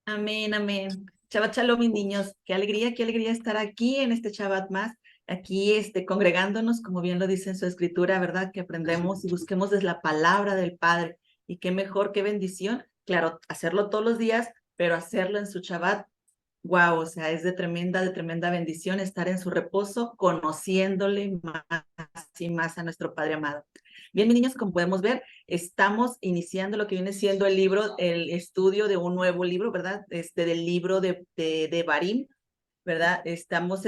Amén, amén. Shabbat Shalom, mis niños. Qué alegría estar aquí en este Shabbat más, aquí congregándonos, como bien lo dice en su escritura, ¿verdad? Que aprendemos y busquemos desde la palabra del Padre. Y qué mejor, qué bendición. Claro, hacerlo todos los días, pero hacerlo en su Shabbat, wow, o sea, es de tremenda bendición estar en su reposo, conociéndole más y más a nuestro Padre amado. Bien, mis niños, como podemos ver, estamos iniciando lo que viene siendo el libro, el estudio de un nuevo libro, ¿verdad? Del libro de Barim, ¿verdad? Estamos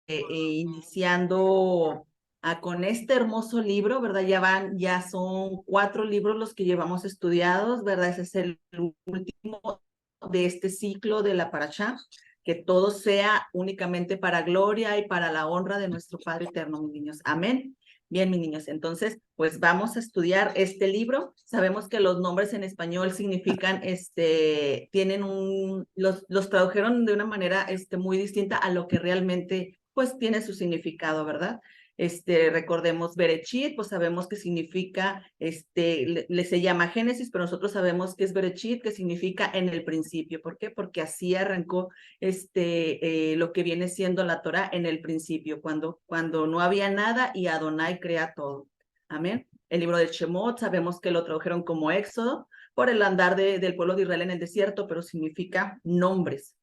iniciando con este hermoso libro, ¿verdad? Ya son 4 libros los que llevamos estudiados, ¿verdad? Ese es el último de este ciclo de la Parashá, que todo sea únicamente para gloria y para la honra de nuestro Padre eterno, mis niños. Amén. Bien, mis niños, entonces, pues vamos a estudiar este libro. Sabemos que los nombres en español significan, tienen los tradujeron de una manera, muy distinta a lo que realmente, pues, tiene su significado, ¿verdad? Recordemos Berechit, pues sabemos que significa, se llama Génesis, pero nosotros sabemos que es Berechit, que significa en el principio. ¿Por qué? Porque así arrancó lo que viene siendo la Torah en el principio, cuando no había nada y Adonai crea todo. Amén. El libro de Shemot, sabemos que lo tradujeron como Éxodo, por el andar del pueblo de Israel en el desierto, pero significa nombres.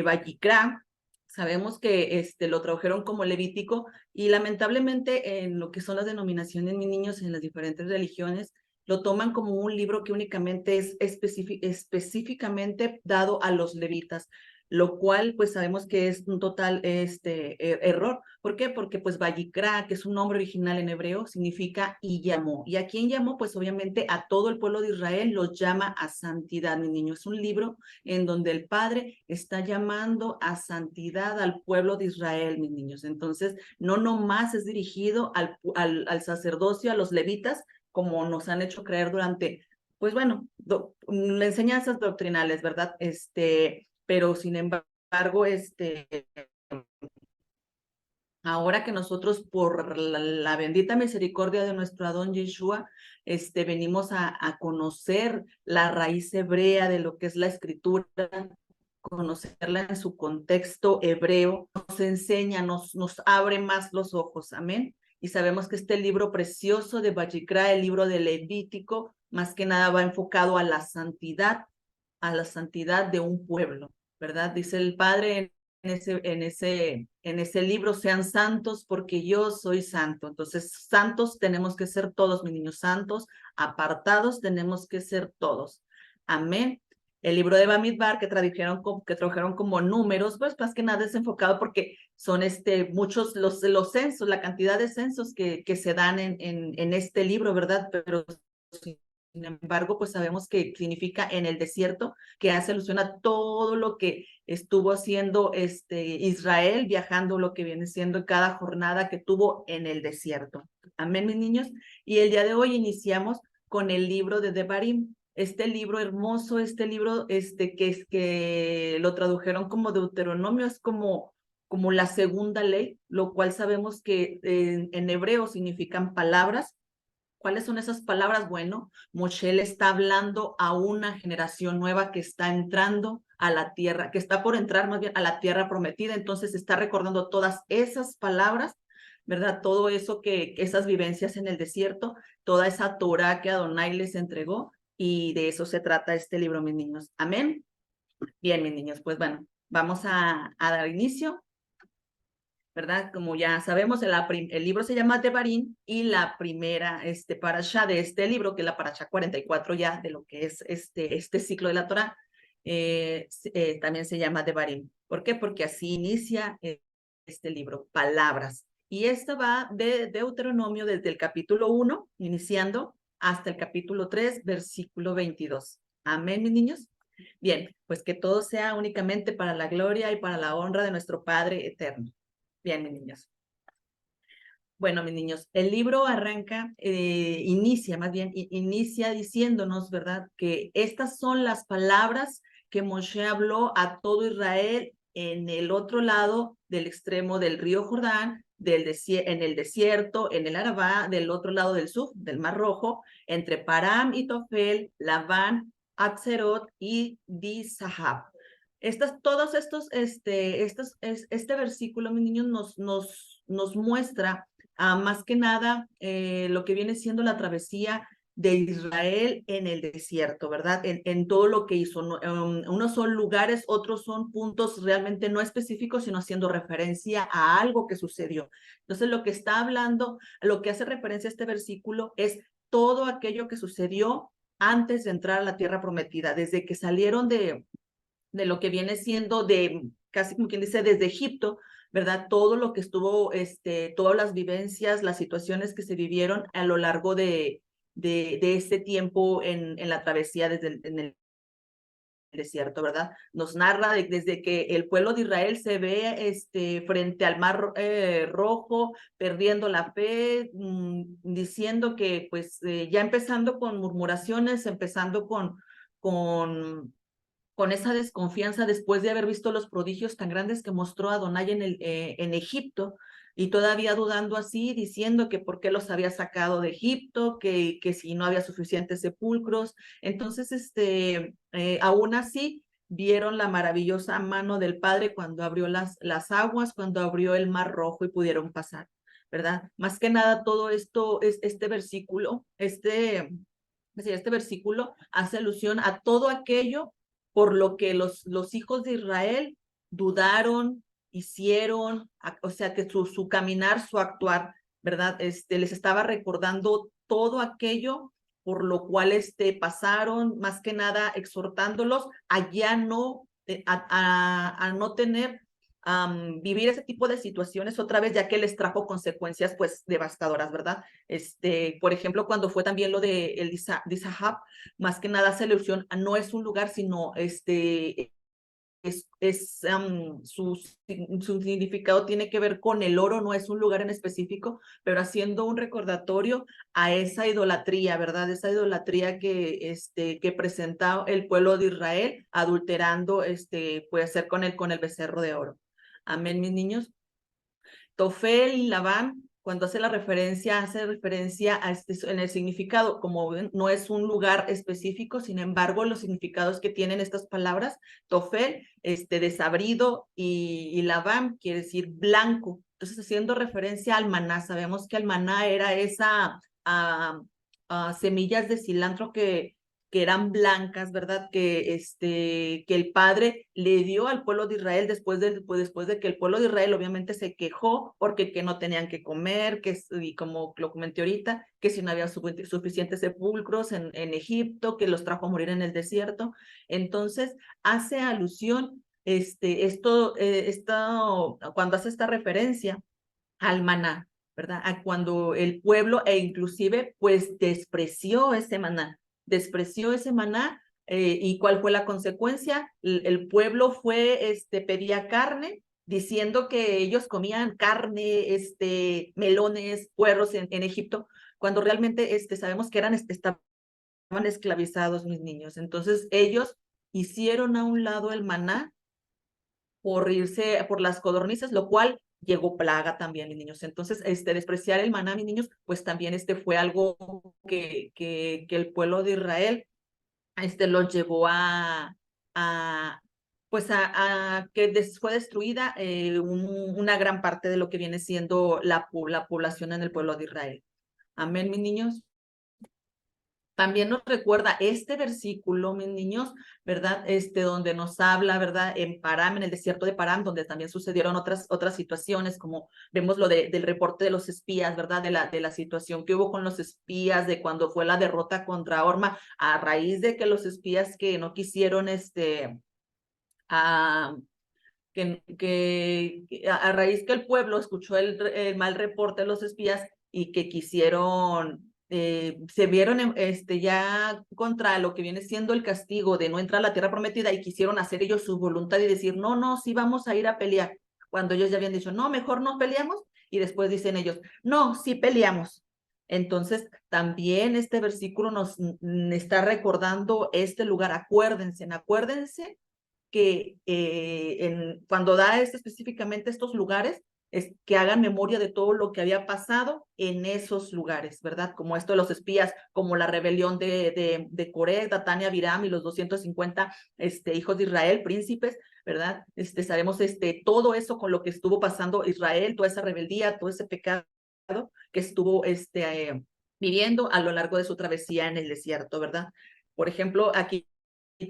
Vayikra, sabemos que lo tradujeron como Levítico, y lamentablemente en lo que son las denominaciones, mis niños, en las diferentes religiones, lo toman como un libro que únicamente es específicamente dado a los levitas, lo cual pues sabemos que es un total error. ¿Por qué? Porque pues Vayikra, que es un nombre original en hebreo, significa y llamó. ¿Y a quién llamó? Pues obviamente a todo el pueblo de Israel los llama a santidad, mi niño. Es un libro en donde el Padre está llamando a santidad al pueblo de Israel, mis niños. Entonces, no nomás es dirigido al sacerdocio, a los levitas, como nos han hecho creer durante, pues bueno, enseñanzas doctrinales, ¿verdad? Pero sin embargo, ahora que nosotros, por la bendita misericordia de nuestro Adón Yeshua, venimos a conocer la raíz hebrea de lo que es la escritura, conocerla en su contexto hebreo, nos enseña, nos abre más los ojos, amén. Y sabemos que este libro precioso de Vayikra, el libro de Levítico, más que nada va enfocado a la santidad de un pueblo, ¿verdad? Dice el Padre en ese libro: sean santos porque yo soy santo. Entonces, santos tenemos que ser todos, mis niños, santos, apartados tenemos que ser todos. Amén. El libro de Bamidbar, que tradujeron como números, pues más que nada es enfocado porque son muchos los censos, la cantidad de censos que se dan en este libro, ¿verdad? Pero sin embargo, pues sabemos que significa en el desierto, que hace alusión a todo lo que estuvo haciendo Israel, viajando, lo que viene siendo cada jornada que tuvo en el desierto. Amén, mis niños. Y el día de hoy iniciamos con el libro de Devarim, este libro hermoso, este libro que lo tradujeron como Deuteronomio, es como la segunda ley, lo cual sabemos que en hebreo significan palabras. ¿Cuáles son esas palabras? Bueno, Moshe le está hablando a una generación nueva que está entrando a la tierra, que está por entrar más bien a la tierra prometida. Entonces está recordando todas esas palabras, ¿verdad? Todo eso esas vivencias en el desierto, toda esa Torah que Adonai les entregó, y de eso se trata este libro, mis niños. Amén. Bien, mis niños, pues bueno, vamos a dar inicio, ¿verdad? Como ya sabemos, el libro se llama Devarim, y la primera parasha de este libro, que es la parasha 44 ya de lo que es este ciclo de la Torah, también se llama Devarim. ¿Por qué? Porque así inicia este libro, palabras. Y esta va de Deuteronomio desde el capítulo 1, iniciando, hasta el capítulo 3, versículo 22. Amén, mis niños. Bien, pues que todo sea únicamente para la gloria y para la honra de nuestro Padre eterno. Bien, mis niños. Bueno, mis niños, el libro arranca, inicia diciéndonos, ¿verdad?, que estas son las palabras que Moshe habló a todo Israel en el otro lado del extremo del río Jordán, en el desierto, en el Arabá, del otro lado del sur, del Mar Rojo, entre Param y Tofel, Labán Atzerot y Di-Sahab. Todos estos, este versículo, mis niños, nos muestra más que nada lo que viene siendo la travesía de Israel en el desierto, ¿verdad? En todo lo que hizo. Unos son lugares, otros son puntos realmente no específicos, sino haciendo referencia a algo que sucedió. Entonces, lo que está hablando, lo que hace referencia a este versículo es todo aquello que sucedió antes de entrar a la tierra prometida, desde que salieron de lo que viene siendo casi como quien dice, desde Egipto, ¿verdad? Todo lo que estuvo, todas las vivencias, las situaciones que se vivieron a lo largo de este tiempo en la travesía en el desierto, ¿verdad? Nos narra desde que el pueblo de Israel se ve frente al mar rojo, perdiendo la fe, diciendo que pues ya empezando con murmuraciones, empezando con esa desconfianza después de haber visto los prodigios tan grandes que mostró Adonai en Egipto, y todavía dudando así, diciendo que por qué los había sacado de Egipto, que si no había suficientes sepulcros. Entonces, aún así, vieron la maravillosa mano del Padre cuando abrió las aguas, cuando abrió el mar rojo y pudieron pasar, ¿verdad? Más que nada, todo esto, este versículo, este versículo hace alusión a todo aquello por lo que los hijos de Israel dudaron, hicieron, o sea, que su caminar, su actuar, ¿verdad? Les estaba recordando todo aquello por lo cual pasaron, más que nada exhortándolos a ya no, a no tener, vivir ese tipo de situaciones otra vez, ya que les trajo consecuencias pues devastadoras, ¿verdad? Por ejemplo, cuando fue también lo de el Dizahab, más que nada hace alusión a no es un lugar, sino su significado tiene que ver con el oro, no es un lugar en específico, pero haciendo un recordatorio a esa idolatría, ¿verdad? Esa idolatría que presenta el pueblo de Israel, adulterando, puede ser con el becerro de oro. Amén, mis niños. Tofel y Labán, cuando hace referencia en el significado, como ven, no es un lugar específico, sin embargo, los significados que tienen estas palabras, Tofel, desabrido, y Labán quiere decir blanco. Entonces, haciendo referencia al maná, sabemos que el maná era esa semillas de cilantro que eran blancas, ¿verdad? Que el Padre le dio al pueblo de Israel después de que el pueblo de Israel obviamente se quejó porque que no tenían que comer, y como lo comenté ahorita, que si no había suficientes sepulcros en Egipto, que los trajo a morir en el desierto. Entonces, hace alusión, cuando hace esta referencia al maná, ¿verdad? A cuando el pueblo inclusive pues despreció ese maná, y ¿cuál fue la consecuencia? El pueblo pedía carne, diciendo que ellos comían carne, melones, puerros en Egipto, cuando realmente sabemos que estaban esclavizados, mis niños. Entonces ellos hicieron a un lado el maná por irse por las codornices, lo cual llegó plaga también, mis niños. Entonces, despreciar el maná, mis niños, pues también fue algo que el pueblo de Israel los llevó pues a que fue destruida una gran parte de lo que viene siendo la población en el pueblo de Israel. Amén, mis niños. También nos recuerda este versículo, mis niños, ¿verdad? Donde nos habla, ¿verdad? En Param, en el desierto de Param, donde también sucedieron otras situaciones, como vemos del reporte de los espías, ¿verdad? De la situación que hubo con los espías, de cuando fue la derrota contra Orma, a raíz de que los espías que no quisieron, a, a raíz que el pueblo escuchó el mal reporte de los espías y que quisieron, se vieron ya contra lo que viene siendo el castigo de no entrar a la tierra prometida, y quisieron hacer ellos su voluntad y decir, no, no, sí vamos a ir a pelear, cuando ellos ya habían dicho, no, mejor no peleamos, y después dicen ellos, no, sí peleamos. Entonces, también este versículo nos está recordando este lugar. Acuérdense que cuando da específicamente estos lugares, es que hagan memoria de todo lo que había pasado en esos lugares, ¿verdad? Como esto de los espías, como la rebelión de Coré, Datán y Abiram y los 250 hijos de Israel, príncipes, ¿verdad? Sabemos todo eso con lo que estuvo pasando Israel, toda esa rebeldía, todo ese pecado que estuvo viviendo a lo largo de su travesía en el desierto, ¿verdad? Por ejemplo, aquí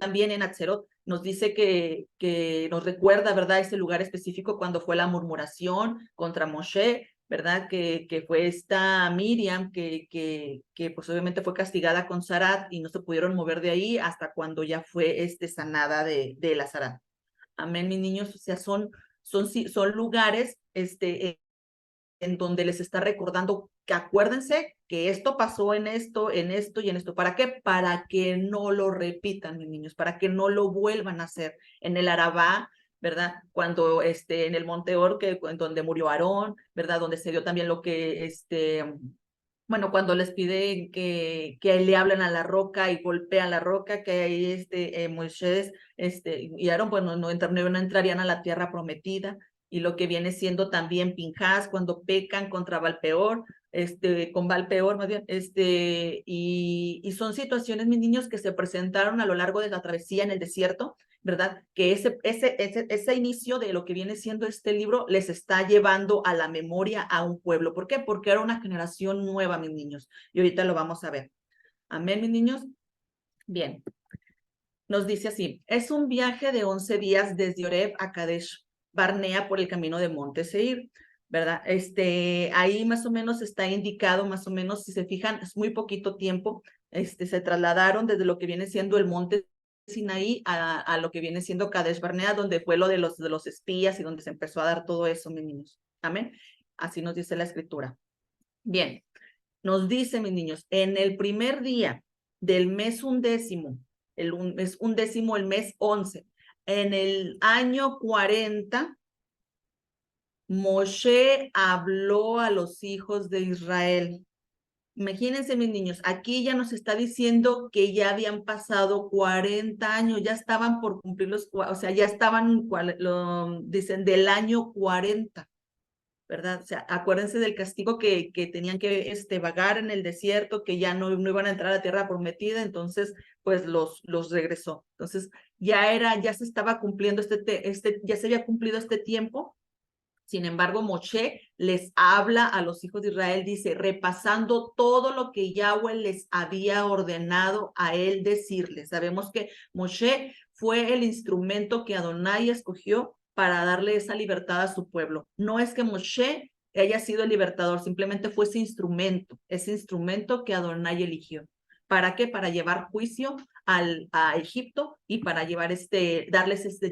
también en Atzerot nos dice que nos recuerda, ¿verdad?, ese lugar específico cuando fue la murmuración contra Moshe, ¿verdad? Que fue esta Miriam que pues obviamente fue castigada con Sarat y no se pudieron mover de ahí hasta cuando ya fue sanada de la Sarat. Amén, mis niños. O sea, son lugares en donde les está recordando que acuérdense que esto pasó en esto, en esto y en esto. ¿Para qué? Para que no lo repitan, mis niños, para que no lo vuelvan a hacer. En el Arabá, ¿verdad? Cuando en el Monte Or, en donde murió Aarón, ¿verdad? Donde se dio también lo que bueno, cuando les piden que le hablen a la roca y golpean la roca, que ahí Moisés y Aarón, pues no entrarían a la tierra prometida, y lo que viene siendo también Pinjas cuando pecan contra Valpeor, con Valpeor más bien, y son situaciones, mis niños, que se presentaron a lo largo de la travesía en el desierto, ¿verdad? Que ese inicio de lo que viene siendo este libro les está llevando a la memoria a un pueblo. ¿Por qué? Porque era una generación nueva, mis niños, y ahorita lo vamos a ver. Amén, mis niños. Bien. Nos dice así, es un viaje de 11 días desde Oreb a Kadesh Barnea por el camino de Monte Seir, ¿verdad? Ahí más o menos está indicado, más o menos, si se fijan, es muy poquito tiempo, se trasladaron desde lo que viene siendo el Monte Sinaí a lo que viene siendo Kadesh Barnea, donde fue lo de los espías y donde se empezó a dar todo eso, mis niños. Amén. Así nos dice la escritura. Bien, nos dice, mis niños, en el primer día del mes undécimo, mes undécimo, el mes 11, en el año 40, Moshe habló a los hijos de Israel. Imagínense, mis niños, aquí ya nos está diciendo que ya habían pasado 40 años, ya estaban por cumplir o sea, ya estaban, dicen, del año 40. ¿Verdad? O sea, acuérdense del castigo que tenían que vagar en el desierto, que ya no iban a entrar a la tierra prometida, entonces pues los regresó. Entonces ya se estaba cumpliendo ya se había cumplido este tiempo. Sin embargo, Moshe les habla a los hijos de Israel, dice, repasando todo lo que Yahweh les había ordenado a él decirles. Sabemos que Moshe fue el instrumento que Adonai escogió para darle esa libertad a su pueblo. No es que Moshe haya sido el libertador, simplemente fue ese instrumento que Adonai eligió. ¿Para qué? Para llevar juicio a Egipto y para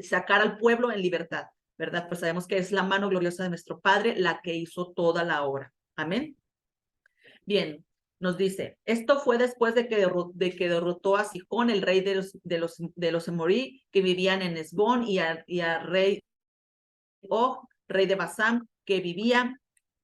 sacar al pueblo en libertad. ¿Verdad? Pues sabemos que es la mano gloriosa de nuestro Padre la que hizo toda la obra. Amén. Bien, nos dice, esto fue después de que derrotó a Sihón, el rey de los Emorí, que vivían en Esbón, y a rey Og, rey de Basán, que vivía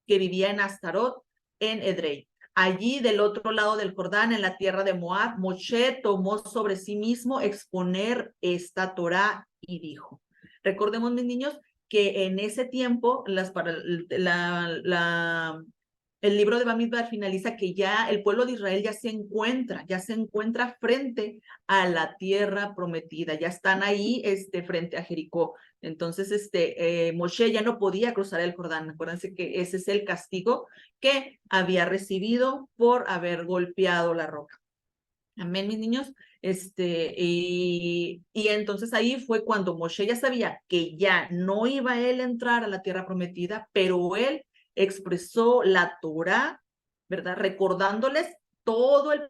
en Astarot, en Edrei. Allí, del otro lado del Jordán, en la tierra de Moab, Moshe tomó sobre sí mismo exponer esta Torá y dijo. Recordemos, mis niños, que en ese tiempo el libro de Bamidbar finaliza que ya el pueblo de Israel ya se encuentra frente a la tierra prometida, ya están ahí frente a Jericó. Entonces, Moshe ya no podía cruzar el Jordán. Acuérdense que ese es el castigo que había recibido por haber golpeado la roca. Amén, mis niños. Y entonces ahí fue cuando Moshe ya sabía que ya no iba él a entrar a la tierra prometida, pero él expresó la Torá, ¿verdad? Recordándoles todo el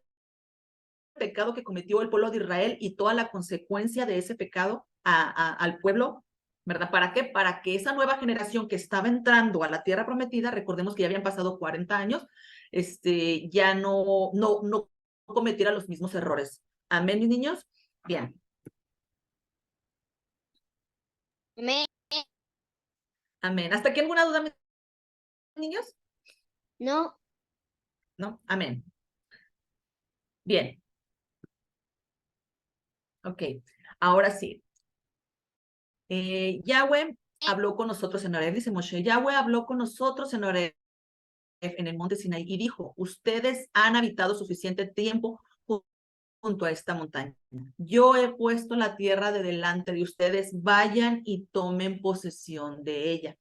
pecado que cometió el pueblo de Israel y toda la consecuencia de ese pecado al pueblo, ¿verdad? ¿Para qué? Para que esa nueva generación que estaba entrando a la tierra prometida, recordemos que ya habían pasado 40 años, ya no cometiera los mismos errores. Amén, mis niños. Bien. Amén. Amén. ¿Hasta aquí alguna duda, mis niños? No. No. Amén. Bien. Ok. Ahora sí. Yahweh habló con nosotros en Horeb, dice Moshe, Yahweh habló con nosotros en Horeb, en el monte Sinaí, y dijo, ustedes han habitado suficiente tiempo junto a esta montaña. Yo he puesto la tierra de delante de ustedes, vayan y tomen posesión de ella.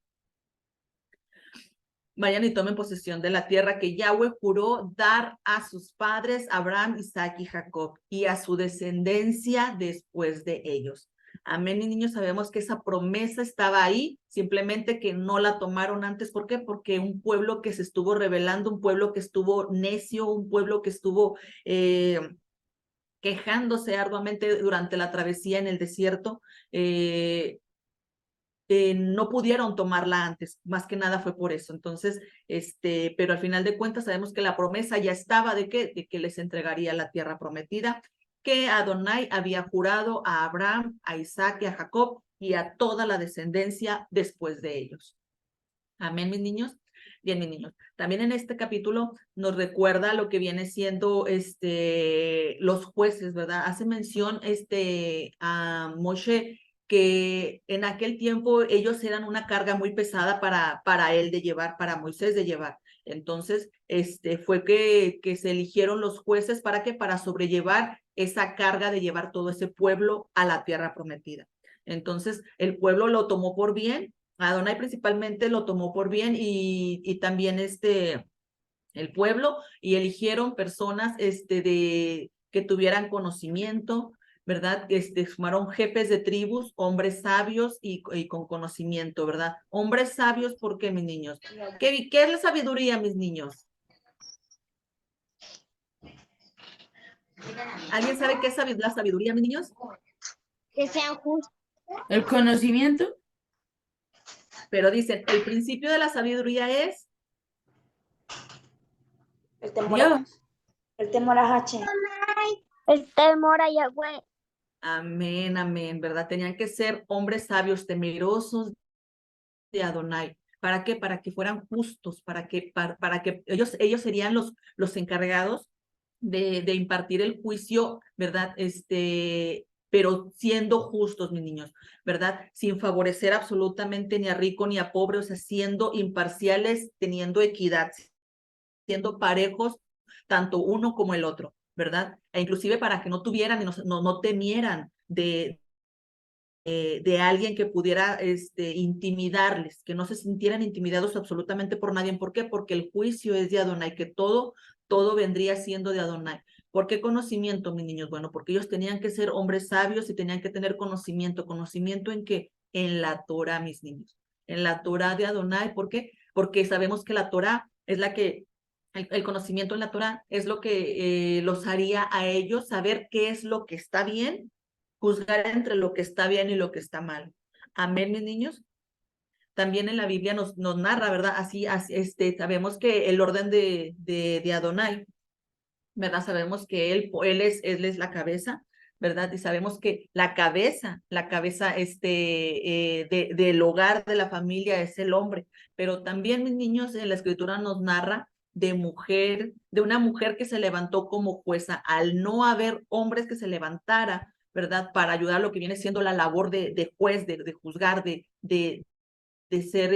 Vayan y tomen posesión de la tierra que Yahweh juró dar a sus padres, Abraham, Isaac y Jacob, y a su descendencia después de ellos. Amén, mis niños, sabemos que esa promesa estaba ahí, simplemente que no la tomaron antes. ¿Por qué? Porque un pueblo que se estuvo rebelando, un pueblo que estuvo necio, un pueblo que estuvo quejándose arduamente durante la travesía en el desierto, no pudieron tomarla antes, más que nada fue por eso. Entonces, pero al final de cuentas sabemos que la promesa ya estaba de que les entregaría la tierra prometida, que Adonai había jurado a Abraham, a Isaac y a Jacob y a toda la descendencia después de ellos. Amén, mis niños. Bien, mis niños. También en este capítulo nos recuerda lo que viene siendo los jueces, ¿verdad? Hace mención a Moshe que en aquel tiempo ellos eran una carga muy pesada para él de llevar, para Moisés de llevar. Entonces, fue que se eligieron los jueces para que para sobrellevar esa carga de llevar todo ese pueblo a la tierra prometida. Entonces, el pueblo lo tomó por bien. Adonai principalmente lo tomó por bien y también el pueblo, y eligieron personas que tuvieran conocimiento, ¿verdad? Sumaron jefes de tribus, hombres sabios y con conocimiento, ¿verdad? Hombres sabios, ¿por qué, mis niños? ¿Qué es la sabiduría, mis niños? ¿Alguien sabe qué es la sabiduría, mis niños? Que sean justos. El conocimiento. Pero dicen, el principio de la sabiduría es El temor, Dios. el temor a H. El temor a Yahweh. amén, amén, ¿verdad? Tenían que ser hombres sabios, temerosos de Adonai. ¿Para qué? Para que fueran justos, para que ellos serían los encargados de impartir el juicio, ¿verdad? Pero siendo justos, mis niños, ¿verdad? Sin favorecer absolutamente ni a rico ni a pobre, o sea, siendo imparciales, teniendo equidad, siendo parejos, tanto uno como el otro, ¿verdad? E inclusive para que no tuvieran y no temieran de alguien que pudiera intimidarles, que no se sintieran intimidados absolutamente por nadie. ¿Por qué? Porque el juicio es de Adonai, que todo vendría siendo de Adonai. ¿Por qué conocimiento, mis niños? Bueno, porque ellos tenían que ser hombres sabios y tenían que tener conocimiento. ¿Conocimiento en qué? En la Torah, mis niños. En la Torah de Adonai. ¿Por qué? Porque sabemos que la Torah es la que, el conocimiento en la Torah es lo que los haría a ellos saber qué es lo que está bien, juzgar entre lo que está bien y lo que está mal. Amén, mis niños. También en la Biblia nos narra, ¿verdad? Así sabemos que el orden de Adonai, ¿verdad? Sabemos que él es la cabeza, ¿verdad? Y sabemos que la cabeza del hogar, de la familia, es el hombre. Pero también, mis niños, en la escritura nos narra de una mujer que se levantó como jueza, al no haber hombres que se levantara, ¿verdad? Para ayudar a lo que viene siendo la labor de juez, de juzgar, de ser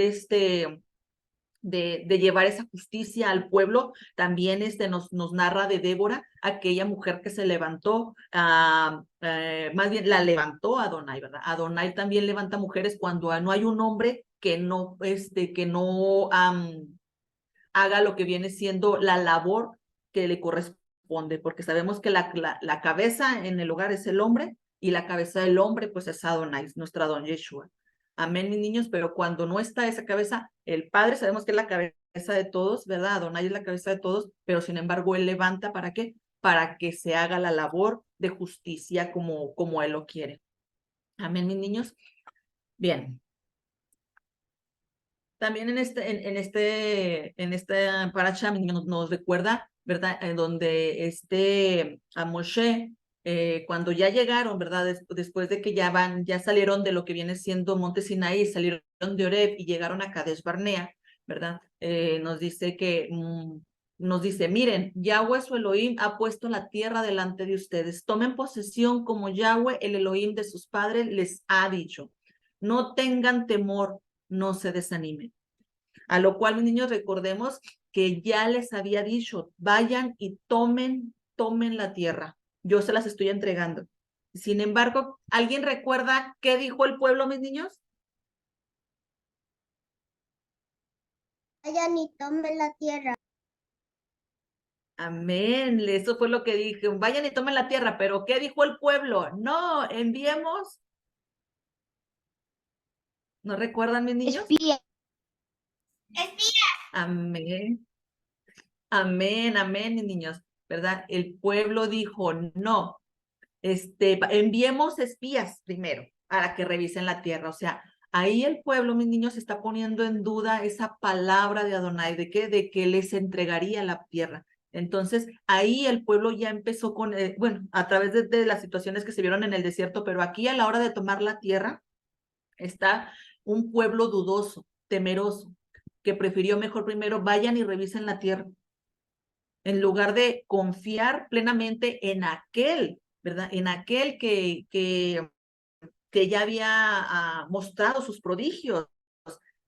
de llevar esa justicia al pueblo. También nos narra de Débora, aquella mujer que se levantó, más bien la levantó a Adonai, ¿verdad? Adonai también levanta mujeres cuando no hay un hombre que no haga lo que viene siendo la labor que le corresponde, porque sabemos que la cabeza en el hogar es el hombre, y la cabeza del hombre pues es Adonai, nuestro Adon Yeshua. Amén, mis niños, pero cuando no está esa cabeza, el Padre sabemos que es la cabeza de todos, ¿verdad? Adonai es la cabeza de todos, pero sin embargo Él levanta, ¿para qué? Para que se haga la labor de justicia como Él lo quiere. Amén, mis niños. Bien. También en esta paracha nos recuerda, ¿verdad? Donde a Moshe, cuando ya llegaron, ¿verdad? Después de que ya salieron de lo que viene siendo Monte Sinaí, salieron de Horeb y llegaron a Kadesh Barnea, ¿verdad? Nos dice, miren, Yahweh su Elohim ha puesto la tierra delante de ustedes. Tomen posesión como Yahweh, el Elohim de sus padres, les ha dicho. no tengan temor, no se desanimen. A lo cual, mis niños, recordemos que ya les había dicho, vayan y tomen la tierra. Yo se las estoy entregando. Sin embargo, ¿alguien recuerda qué dijo el pueblo, mis niños? Vayan y tomen la tierra. Amén, eso fue lo que dije, vayan y tomen la tierra, pero ¿qué dijo el pueblo? No, enviemos. ¿No recuerdan, mis niños? Espía. Amén, amén, amén, mis niños, ¿verdad? El pueblo dijo, no, enviemos espías primero para que revisen la tierra. O sea, ahí el pueblo, mis niños, está poniendo en duda esa palabra de Adonai, ¿de qué? De que les entregaría la tierra. Entonces, ahí el pueblo ya empezó con, bueno, a través de las situaciones que se vieron en el desierto, pero aquí a la hora de tomar la tierra, está un pueblo dudoso, temeroso, que prefirió mejor primero vayan y revisen la tierra, en lugar de confiar plenamente en aquel, ¿verdad? En aquel que ya había mostrado sus prodigios,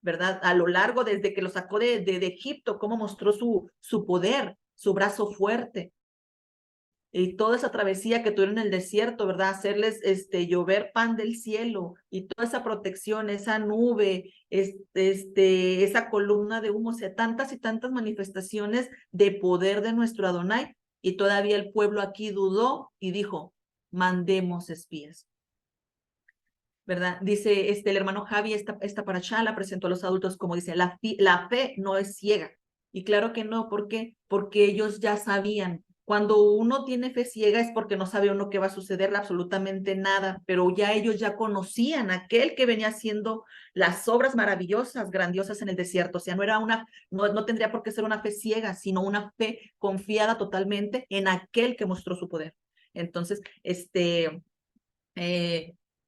¿verdad? A lo largo, desde que lo sacó de Egipto, cómo mostró su poder, su brazo fuerte. Y toda esa travesía que tuvieron en el desierto, ¿verdad? Hacerles llover pan del cielo y toda esa protección, esa nube, esa columna de humo, o sea, tantas y tantas manifestaciones de poder de nuestro Adonai. Y todavía el pueblo aquí dudó y dijo, mandemos espías. ¿Verdad? Dice el hermano Javi, esta parashá la presentó a los adultos como dice, la fe no es ciega. Y claro que no, ¿por qué? Porque ellos ya sabían. Cuando uno tiene fe ciega es porque no sabe uno qué va a suceder absolutamente nada, pero ya ellos ya conocían a aquel que venía haciendo las obras maravillosas, grandiosas en el desierto. O sea, no tendría por qué ser una fe ciega, sino una fe confiada totalmente en aquel que mostró su poder. Entonces,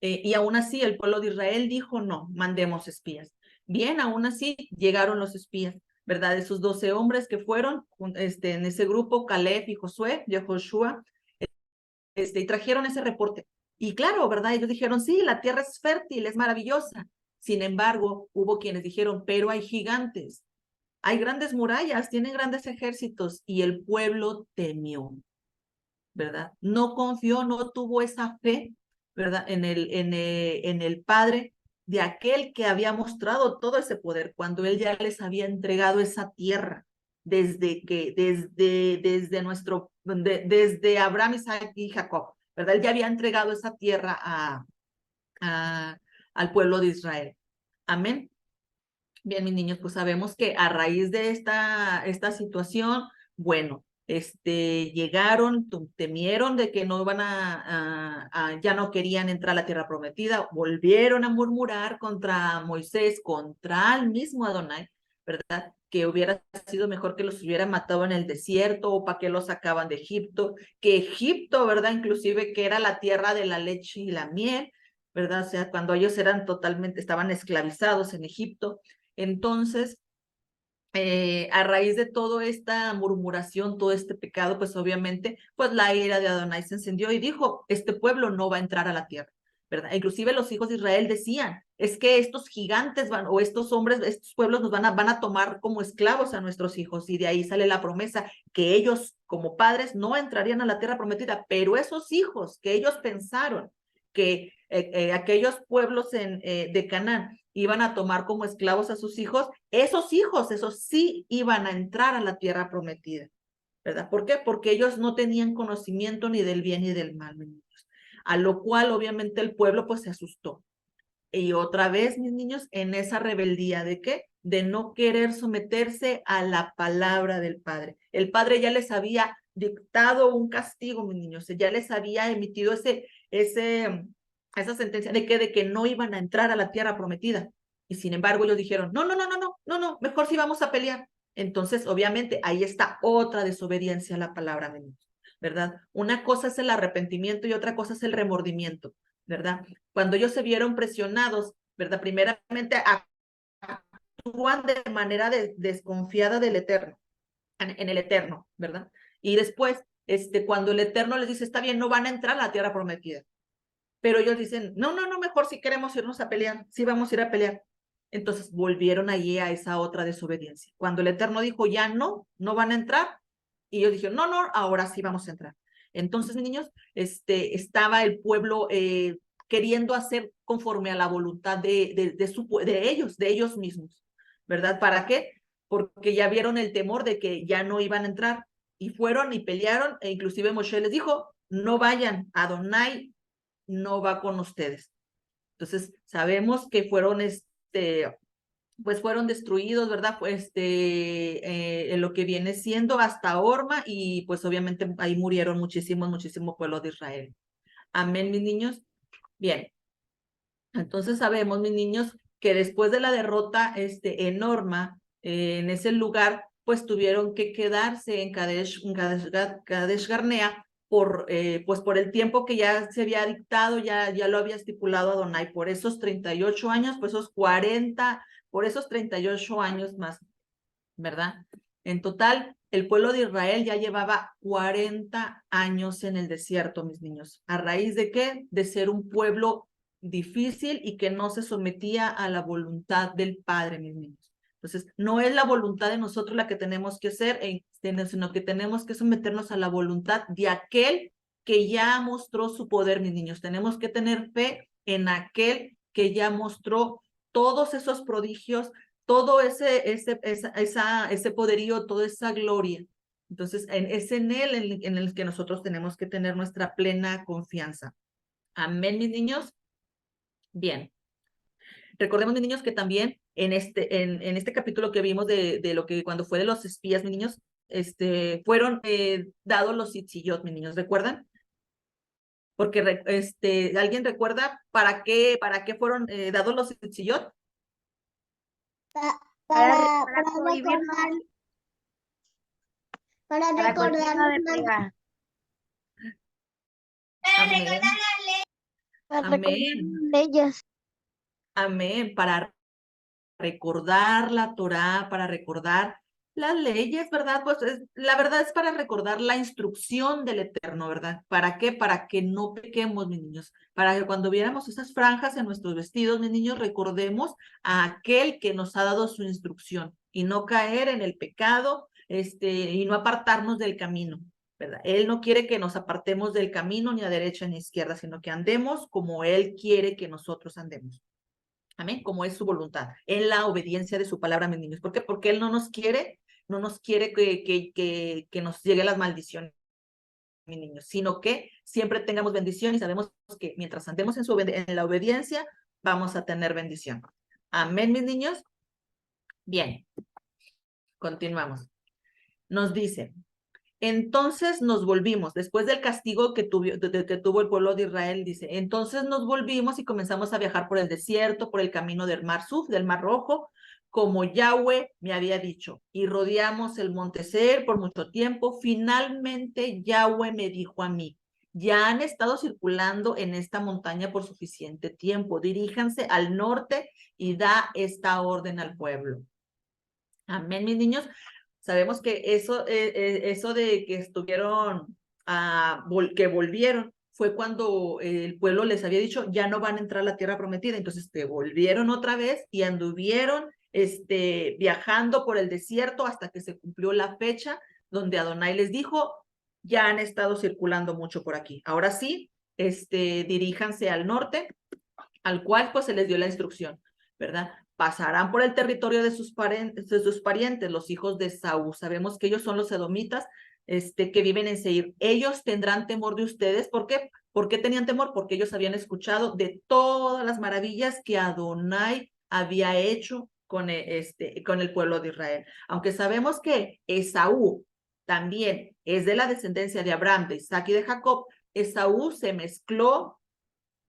y aún así el pueblo de Israel dijo, no, mandemos espías. Bien, aún así llegaron los espías, ¿verdad? Esos 12 hombres que fueron en ese grupo, Caleb y Josué, Joshua, y trajeron ese reporte. Y claro, ¿verdad? Ellos dijeron, sí, la tierra es fértil, es maravillosa. Sin embargo, hubo quienes dijeron, pero hay gigantes, hay grandes murallas, tienen grandes ejércitos, y el pueblo temió, ¿verdad? No confió, no tuvo esa fe, ¿verdad? En el Padre de aquel que había mostrado todo ese poder cuando él ya les había entregado esa tierra desde Abraham, Isaac y Jacob, ¿verdad? Él ya había entregado esa tierra al pueblo de Israel. Amén. Bien, mis niños, pues sabemos que a raíz de esta situación, bueno, llegaron, temieron de que no iban ya no querían entrar a la tierra prometida, volvieron a murmurar contra Moisés, contra el mismo Adonai, ¿verdad? Que hubiera sido mejor que los hubieran matado en el desierto o para que los sacaban de Egipto, que Egipto, ¿verdad? Inclusive que era la tierra de la leche y la miel, ¿verdad? O sea, cuando ellos estaban esclavizados en Egipto. Entonces, a raíz de toda esta murmuración, todo este pecado, pues obviamente, pues la ira de Adonai se encendió y dijo, este pueblo no va a entrar a la tierra, ¿verdad? Inclusive los hijos de Israel decían, es que estos gigantes o estos hombres, estos pueblos van a tomar como esclavos a nuestros hijos, y de ahí sale la promesa que ellos como padres no entrarían a la tierra prometida, pero esos hijos que ellos pensaron que aquellos pueblos de Canaán iban a tomar como esclavos a sus hijos, esos sí iban a entrar a la tierra prometida, ¿verdad? ¿Por qué? Porque ellos no tenían conocimiento ni del bien ni del mal, mis niños. A lo cual obviamente el pueblo pues se asustó. Y otra vez, mis niños, en esa rebeldía ¿de qué? De no querer someterse a la palabra del Padre. El Padre ya les había dictado un castigo, mis niños, ya les había emitido esa sentencia de que no iban a entrar a la tierra prometida. Y sin embargo ellos dijeron, no, mejor sí vamos a pelear. Entonces, obviamente, ahí está otra desobediencia a la palabra, mis niños, ¿verdad? Una cosa es el arrepentimiento y otra cosa es el remordimiento, ¿verdad? Cuando ellos se vieron presionados, ¿verdad? Primeramente actúan de manera desconfiada del Eterno, en el Eterno, ¿verdad? Y después, cuando el Eterno les dice, está bien, no van a entrar a la tierra prometida. pero ellos dicen, no, mejor si queremos irnos a pelear, sí vamos a ir a pelear. Entonces volvieron allí a esa otra desobediencia. Cuando el Eterno dijo, ya no van a entrar, y ellos dijeron, no, ahora sí vamos a entrar. Entonces, mis niños, estaba el pueblo queriendo hacer conforme a la voluntad de ellos mismos, ¿verdad? ¿Para qué? Porque ya vieron el temor de que ya no iban a entrar, y fueron y pelearon, e inclusive Moshe les dijo, no vayan, Adonai no va con ustedes. Entonces, sabemos que fueron, pues fueron destruidos, ¿verdad? Pues, en lo que viene siendo hasta Orma, y pues obviamente ahí murieron muchísimo pueblo de Israel. Amén, mis niños. Bien. Entonces sabemos, mis niños, que después de la derrota, en Orma, en ese lugar, pues tuvieron que quedarse en Kadesh Barnea, pues por el tiempo que ya se había dictado, ya lo había estipulado Adonai, por esos 38 años, por esos 40, por esos 38 años más, ¿verdad? En total, el pueblo de Israel ya llevaba 40 años en el desierto, mis niños. ¿A raíz de qué? De ser un pueblo difícil y que no se sometía a la voluntad del Padre, mis niños. Entonces, no es la voluntad de nosotros la que tenemos que hacer, sino que tenemos que someternos a la voluntad de aquel que ya mostró su poder, mis niños. Tenemos que tener fe en aquel que ya mostró todos esos prodigios, todo ese poderío, toda esa gloria. Entonces, es en él en el que nosotros tenemos que tener nuestra plena confianza. Amén, mis niños. Bien. Recordemos, mis niños, que también en este capítulo que vimos de lo que cuando fue de los espías, mis niños, fueron dados los tzitziyot, mis niños, ¿recuerdan? Porque ¿alguien recuerda para qué fueron dados los tzitziyot? Para prohibir recordar, para para recordar continuar de los pegar. Amén. para recordar Amén. las leyes. Amén. Para recordar la Torá, para recordar las leyes, ¿verdad? Pues la verdad es para recordar la instrucción del Eterno, ¿verdad? ¿Para qué? Para que no pequemos, mis niños. Para que cuando viéramos esas franjas en nuestros vestidos, mis niños, recordemos a aquel que nos ha dado su instrucción y no caer en el pecado, y no apartarnos del camino, ¿verdad? Él no quiere que nos apartemos del camino ni a derecha ni a izquierda, sino que andemos como Él quiere que nosotros andemos. Amén, como es su voluntad, en la obediencia de su palabra, mis niños. ¿Por qué? Porque Él no nos quiere que nos lleguen las maldiciones, mis niños, sino que siempre tengamos bendición, y sabemos que mientras andemos en la obediencia, vamos a tener bendición. Amén, mis niños. Bien, continuamos. Nos dice, entonces nos volvimos, después del castigo que tuvo el pueblo de Israel, dice, entonces nos volvimos y comenzamos a viajar por el desierto, por el camino del Mar Suf, del Mar Rojo, como Yahweh me había dicho, y rodeamos el monte Seir por mucho tiempo. Finalmente Yahweh me dijo a mí, ya han estado circulando en esta montaña por suficiente tiempo, diríjanse al norte y da esta orden al pueblo. Amén, mis niños. Sabemos que eso de que estuvieron, que volvieron, fue cuando el pueblo les había dicho, ya no van a entrar a la tierra prometida. Entonces, volvieron otra vez y anduvieron viajando por el desierto hasta que se cumplió la fecha donde Adonai les dijo, ya han estado circulando mucho por aquí. Ahora sí, diríjanse al norte, al cual pues se les dio la instrucción, ¿verdad? Pasarán por el territorio de sus parientes, los hijos de Saúl. Sabemos que ellos son los edomitas, que viven en Seir. Ellos tendrán temor de ustedes. ¿Por qué? ¿Por qué tenían temor? Porque ellos habían escuchado de todas las maravillas que Adonai había hecho con el pueblo de Israel. Aunque sabemos que Esaú también es de la descendencia de Abraham, de Isaac y de Jacob, Esaú se mezcló,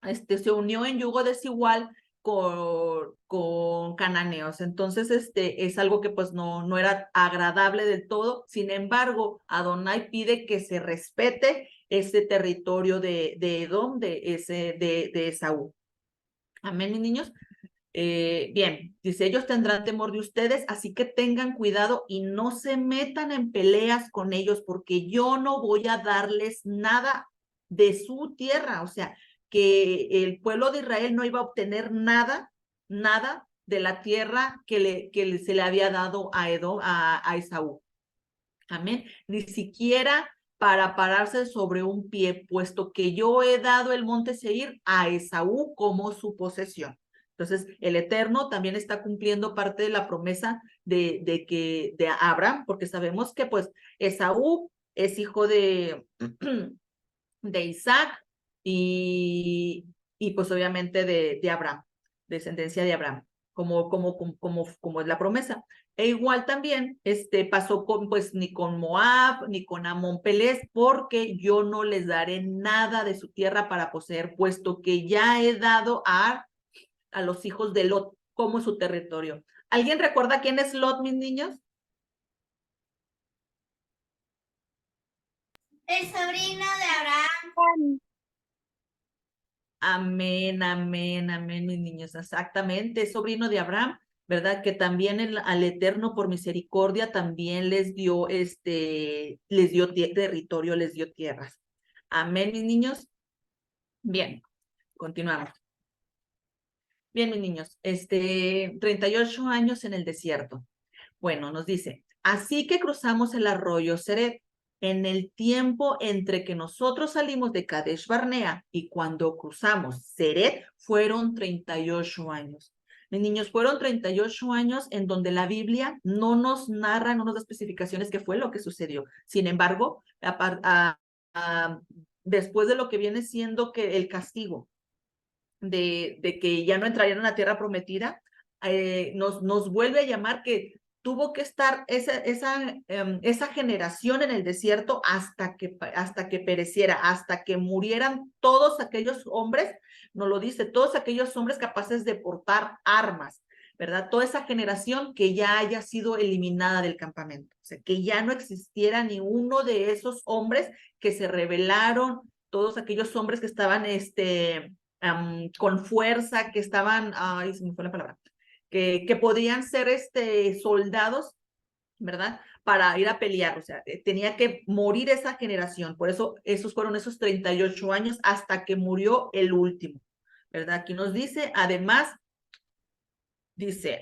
se unió en yugo desigual con cananeos. Entonces, es algo que pues no era agradable del todo. Sin embargo, Adonai pide que se respete ese territorio de Edom, de Esaú. Amén, mis niños. Bien, dice, ellos tendrán temor de ustedes, así que tengan cuidado y no se metan en peleas con ellos, porque yo no voy a darles nada de su tierra. O sea, que el pueblo de Israel no iba a obtener nada, nada de la tierra que se le había dado a Edom, a Esaú. Amén. Ni siquiera para pararse sobre un pie, puesto que yo he dado el monte Seir a Esaú como su posesión. Entonces, el Eterno también está cumpliendo parte de la promesa de Abraham, porque sabemos que pues Esaú es hijo de Isaac y pues obviamente de Abraham, descendencia de Abraham, como es la promesa. E igual también pasó pues ni con Moab, ni con Amón Pelés, porque yo no les daré nada de su tierra para poseer, puesto que ya he dado a los hijos de Lot como su territorio. ¿Alguien recuerda quién es Lot, mis niños? El sobrino de Abraham. Amén, amén, amén, mis niños, exactamente, es sobrino de Abraham, ¿verdad? Que también al Eterno por misericordia también les dio territorio, les dio tierras. Amén, mis niños. Bien, continuamos. Bien, mis niños, 38 años en el desierto. Bueno, nos dice, así que cruzamos el arroyo Seret. En el tiempo entre que nosotros salimos de Kadesh Barnea y cuando cruzamos Seret, fueron 38 años. Mis niños, fueron 38 años en donde la Biblia no nos narra, no nos da especificaciones qué fue lo que sucedió. Sin embargo, después de lo que viene siendo que el castigo de que ya no entrarían en la tierra prometida, nos vuelve a llamar que tuvo que estar esa generación en el desierto hasta que pereciera, hasta que murieran todos aquellos hombres, nos lo dice, todos aquellos hombres capaces de portar armas, ¿verdad? Toda esa generación que ya haya sido eliminada del campamento, o sea, que ya no existiera ni uno de esos hombres que se rebelaron, todos aquellos hombres que estaban, con fuerza, que estaban, ay, se me fue la palabra, que podían ser soldados, ¿verdad? Para ir a pelear, o sea, tenía que morir esa generación, por eso esos fueron esos 38 años hasta que murió el último, ¿verdad? Aquí nos dice, además, dice,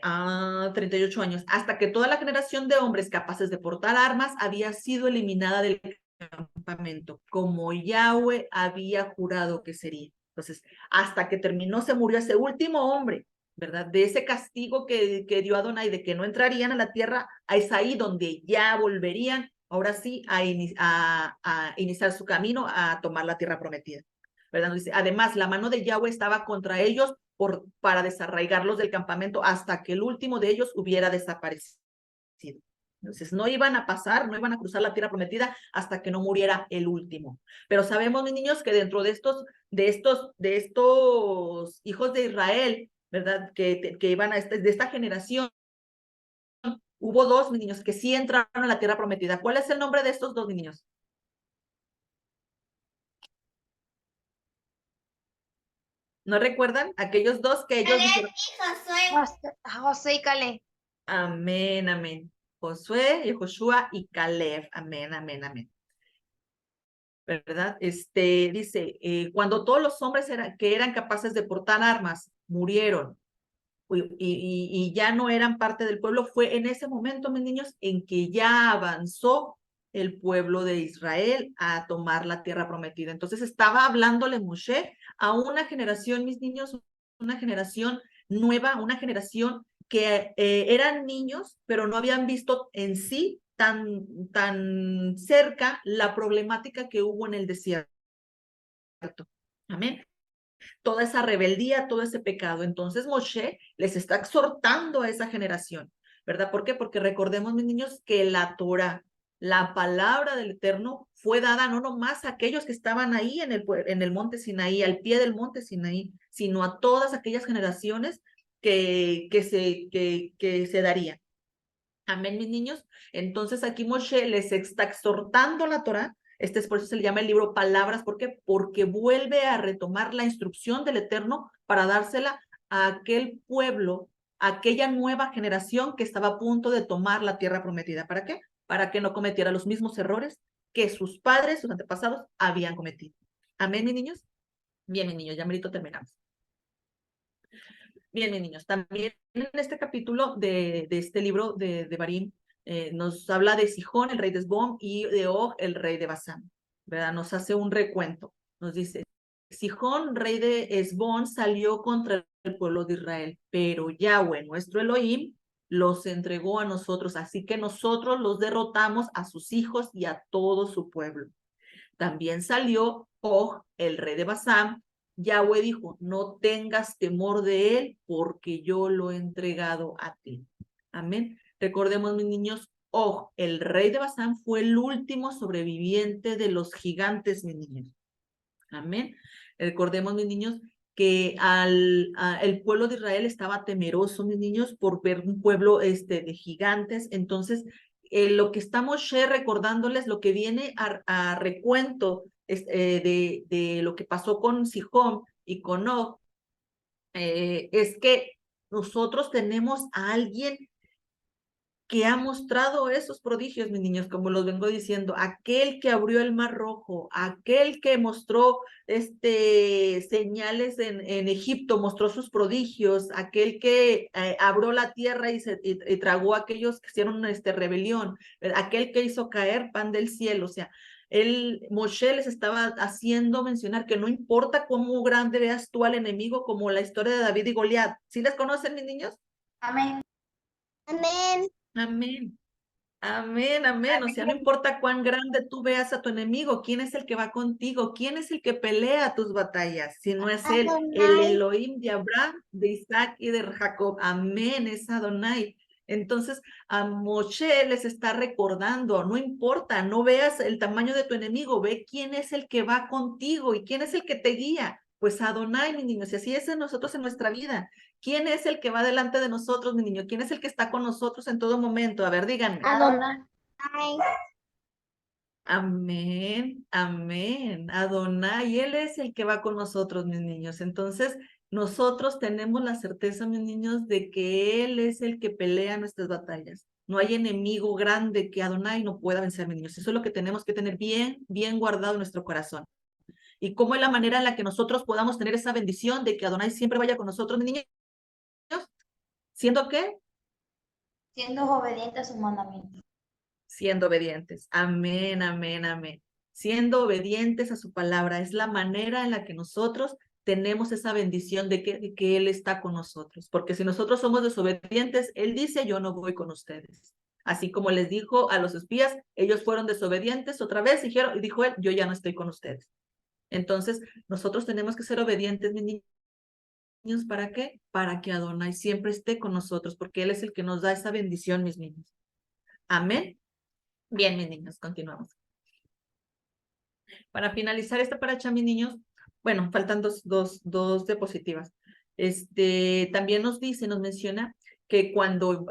38 años, hasta que toda la generación de hombres capaces de portar armas había sido eliminada del campamento, como Yahweh había jurado que sería. Entonces, hasta que terminó, se murió ese último hombre, ¿verdad? De ese castigo que dio Adonai, de que no entrarían a la tierra, es ahí donde ya volverían, ahora sí, a iniciar su camino a tomar la tierra prometida, ¿verdad? Nos dice, además, la mano de Yahweh estaba contra ellos para desarraigarlos del campamento hasta que el último de ellos hubiera desaparecido. Entonces, no iban a pasar, no iban a cruzar la tierra prometida hasta que no muriera el último. Pero sabemos, mis niños, que dentro de estos hijos de Israel, ¿verdad? Que iban de esta generación, hubo dos, mis niños, que sí entraron a la tierra prometida. ¿Cuál es el nombre de estos dos, mis niños? ¿No recuerdan? Aquellos dos que ellos dijeron. José y Caleb. Amén, amén. Josué, Yehoshua y Caleb. Amén, amén, amén. ¿Verdad? Dice, cuando todos los hombres que eran capaces de portar armas murieron y ya no eran parte del pueblo, fue en ese momento, mis niños, en que ya avanzó el pueblo de Israel a tomar la tierra prometida. Entonces estaba hablándole Moshe a una generación, mis niños, una generación nueva, una generación que eran niños, pero no habían visto en sí tan cerca la problemática que hubo en el desierto. Amén. Toda esa rebeldía, todo ese pecado. Entonces Moshe les está exhortando a esa generación, ¿verdad? ¿Por qué? Porque recordemos, mis niños, que la Torah, la palabra del Eterno, fue dada no nomás a aquellos que estaban ahí en el monte Sinaí, al pie del monte Sinaí, sino a todas aquellas generaciones que se darían. Amén, mis niños. Entonces aquí Moshe les está exhortando la Torah. Es por eso se le llama el libro Palabras. ¿Por qué? Porque vuelve a retomar la instrucción del Eterno para dársela a aquel pueblo, a aquella nueva generación que estaba a punto de tomar la tierra prometida. ¿Para qué? Para que no cometiera los mismos errores que sus padres, sus antepasados, habían cometido. Amén, mis niños. Bien, mis niños, ya merito terminamos. Bien, mis niños, también en este capítulo de este libro de Devarim, nos habla de Sihón, el rey de Esbón, y de Og, el rey de Basán, ¿verdad? Nos hace un recuento. Nos dice, Sihón, rey de Esbón, salió contra el pueblo de Israel, pero Yahweh, nuestro Elohim, los entregó a nosotros, así que nosotros los derrotamos a sus hijos y a todo su pueblo. También salió Og, el rey de Basán. Yahweh dijo, no tengas temor de él, porque yo lo he entregado a ti. Amén. Recordemos, mis niños, Og, el rey de Basán, fue el último sobreviviente de los gigantes, mis niños. Amén. Recordemos, mis niños, que el pueblo de Israel estaba temeroso, mis niños, por ver un pueblo de gigantes. Entonces, lo que estamos recordándoles, lo que viene a recuento de lo que pasó con Sihón y con Og, es que nosotros tenemos a alguien que ha mostrado esos prodigios, mis niños, como los vengo diciendo, aquel que abrió el Mar Rojo, aquel que mostró señales en Egipto, mostró sus prodigios, aquel que abrió la tierra y tragó a aquellos que hicieron rebelión, aquel que hizo caer pan del cielo, o sea, Moshe les estaba haciendo mencionar que no importa cómo grande veas tú al enemigo, como la historia de David y Goliat. ¿Sí les conocen, mis niños? Amén. Amén. Amén. Amén, amén. O sea, no importa cuán grande tú veas a tu enemigo, quién es el que va contigo, quién es el que pelea tus batallas, si no es él, el Elohim de Abraham, de Isaac y de Jacob. Amén, es Adonai. Entonces, a Moshe les está recordando, no importa, no veas el tamaño de tu enemigo, ve quién es el que va contigo y quién es el que te guía. Pues Adonai, mis niños, y así es en nosotros en nuestra vida. ¿Quién es el que va delante de nosotros, mi niño? ¿Quién es el que está con nosotros en todo momento? A ver, díganme. Adonai. Amén, amén. Adonai, Él es el que va con nosotros, mis niños. Entonces, nosotros tenemos la certeza, mis niños, de que Él es el que pelea nuestras batallas. No hay enemigo grande que Adonai no pueda vencer, mis niños. Eso es lo que tenemos que tener bien, bien guardado en nuestro corazón. ¿Y cómo es la manera en la que nosotros podamos tener esa bendición de que Adonai siempre vaya con nosotros, mis niños? ¿Siendo qué? Siendo obediente a sus mandamientos. Siendo obedientes. Amén, amén, amén. Siendo obedientes a su palabra. Es la manera en la que nosotros tenemos esa bendición de que Él está con nosotros. Porque si nosotros somos desobedientes, Él dice, yo no voy con ustedes. Así como les dijo a los espías, ellos fueron desobedientes otra vez, y dijo Él, yo ya no estoy con ustedes. Entonces, nosotros tenemos que ser obedientes, mis niños. ¿Para qué? Para que Adonai siempre esté con nosotros, porque Él es el que nos da esa bendición, mis niños. Amén. Bien, mis niños, continuamos. Para finalizar esta paracha, mis niños, bueno, faltan dos diapositivas. También nos menciona que cuando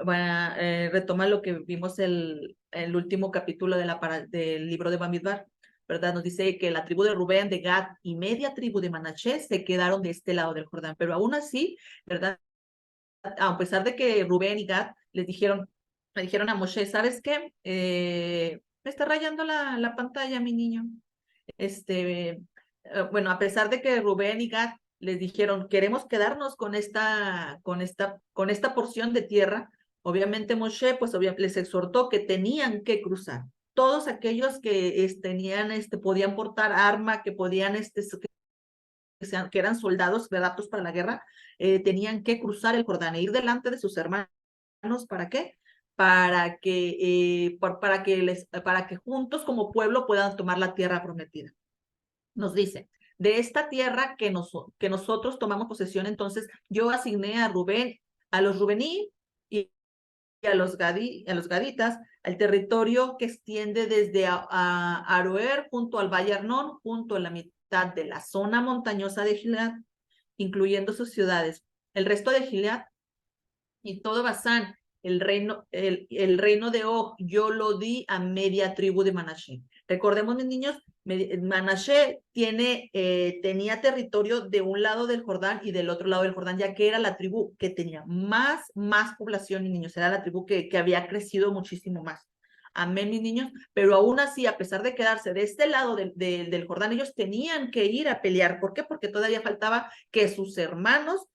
retoma lo que vimos el último capítulo del libro de Bamidbar, ¿verdad? Nos dice que la tribu de Rubén, de Gad y media tribu de Manasés se quedaron de este lado del Jordán, pero aún así, ¿verdad? A pesar de que Rubén y Gad le dijeron a Moshe, ¿sabes qué? Me está rayando la pantalla, mi niño. Bueno, a pesar de que Rubén y Gad les dijeron, queremos quedarnos con esta porción de tierra, obviamente Moshe pues les exhortó que tenían que cruzar. Todos aquellos que podían portar arma, que podían que eran soldados aptos para la guerra, tenían que cruzar el Jordán e ir delante de sus hermanos. ¿Para qué? Para que juntos como pueblo puedan tomar la tierra prometida. Nos dice, de esta tierra que nosotros tomamos posesión, entonces yo asigné a Rubén, a los rubení y a los gaditas, al territorio que extiende desde Aroer junto al Valle Arnón, junto a la mitad de la zona montañosa de Gilead, incluyendo sus ciudades. El resto de Gilead y todo Basán, el reino de Og, yo lo di a media tribu de Manashe. Recordemos, mis niños, Manashe tenía territorio de un lado del Jordán y del otro lado del Jordán, ya que era la tribu que tenía más población, mis niños, era la tribu que había crecido muchísimo más. Amén, mis niños. Pero aún así, a pesar de quedarse de este lado del Jordán, ellos tenían que ir a pelear. ¿Por qué? Porque todavía faltaba que sus hermanos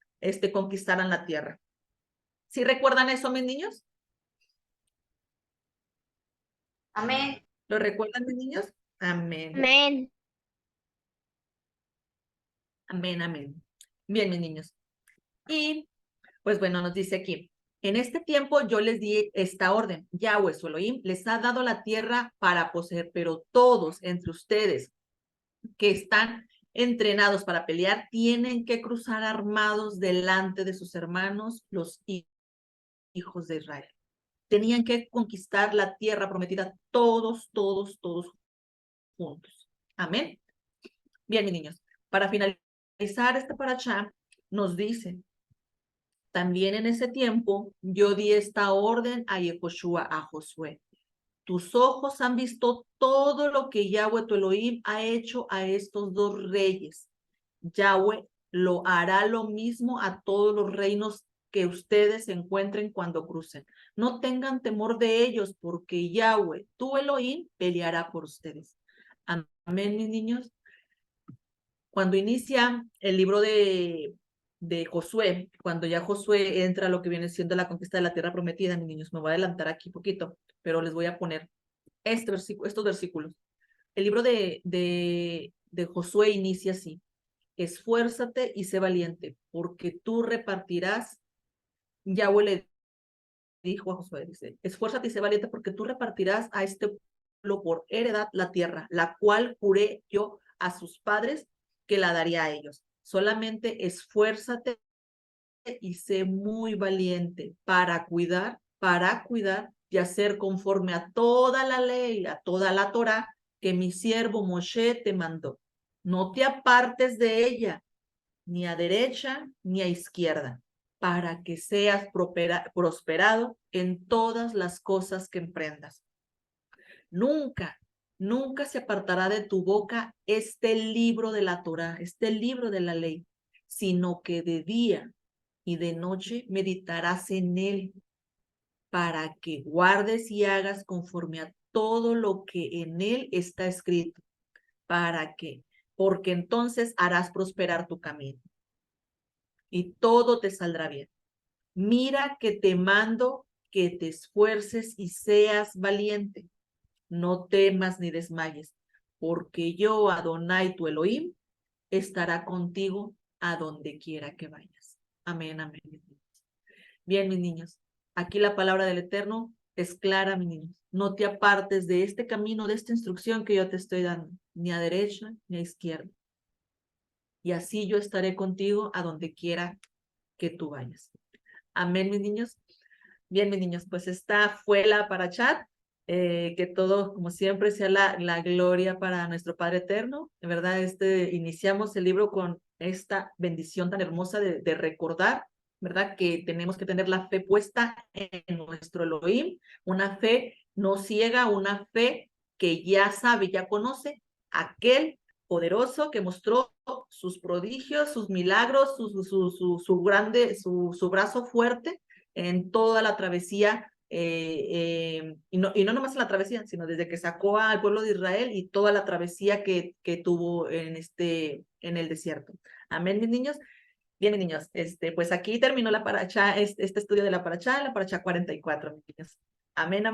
conquistaran la tierra. ¿Sí recuerdan eso, mis niños? Amén. ¿Lo recuerdan, mis niños? Amén. Amén. Amén, amén. Bien, mis niños. Y, pues bueno, nos dice aquí, en este tiempo yo les di esta orden, Yahweh su Elohim les ha dado la tierra para poseer, pero todos entre ustedes que están entrenados para pelear tienen que cruzar armados delante de sus hermanos, los hijos de Israel. Tenían que conquistar la tierra prometida todos juntos. Amén. Bien, mis niños, para finalizar esta parashá, nos dice, también en ese tiempo yo di esta orden a Yehoshua, a Josué. Tus ojos han visto todo lo que Yahweh tu Elohim ha hecho a estos dos reyes. Yahweh lo hará lo mismo a todos los reinos que ustedes encuentren cuando crucen. No tengan temor de ellos, porque Yahweh tu Elohim peleará por ustedes. Amén, mis niños. Cuando inicia el libro de Josué, cuando ya Josué entra a lo que viene siendo la conquista de la tierra prometida, mis niños, me voy a adelantar aquí un poquito, pero les voy a poner estos versículos. El libro de Josué inicia así: esfuérzate y sé valiente, porque tú repartirás. Yahweh le dijo a Josué, dice, esfuérzate y sé valiente, porque tú repartirás a este pueblo por heredad la tierra, la cual juré yo a sus padres que la daría a ellos. Solamente esfuérzate y sé muy valiente para cuidar y hacer conforme a toda la ley, a toda la Torá que mi siervo Moshe te mandó. No te apartes de ella, ni a derecha ni a izquierda, para que seas prosperado en todas las cosas que emprendas. Nunca se apartará de tu boca este libro de la Torá, este libro de la ley, sino que de día y de noche meditarás en él, para que guardes y hagas conforme a todo lo que en él está escrito, porque entonces harás prosperar tu camino y todo te saldrá bien. Mira que te mando que te esfuerces y seas valiente. No temas ni desmayes, porque yo, Adonai, tu Elohim, estará contigo a donde quiera que vayas. Amén, amén. Bien, mis niños, aquí la palabra del Eterno es clara, mis niños. No te apartes de este camino, de esta instrucción que yo te estoy dando, ni a derecha ni a izquierda. Y así yo estaré contigo a donde quiera que tú vayas. Amén, mis niños. Bien, mis niños, pues esta fue la parashá. Que todo, como siempre, sea la gloria para nuestro Padre Eterno. En verdad, iniciamos el libro con esta bendición tan hermosa de recordar, ¿verdad? Que tenemos que tener la fe puesta en nuestro Elohim, una fe no ciega, una fe que ya sabe, ya conoce aquel poderoso que mostró sus prodigios, sus milagros, su brazo fuerte en toda la travesía, y no nomás en la travesía, sino desde que sacó al pueblo de Israel y toda la travesía que tuvo en el desierto. Amén, mis niños. Bien, mis niños, pues aquí terminó la parashá, este estudio de la parashá 44, mis niños. Amén, amén.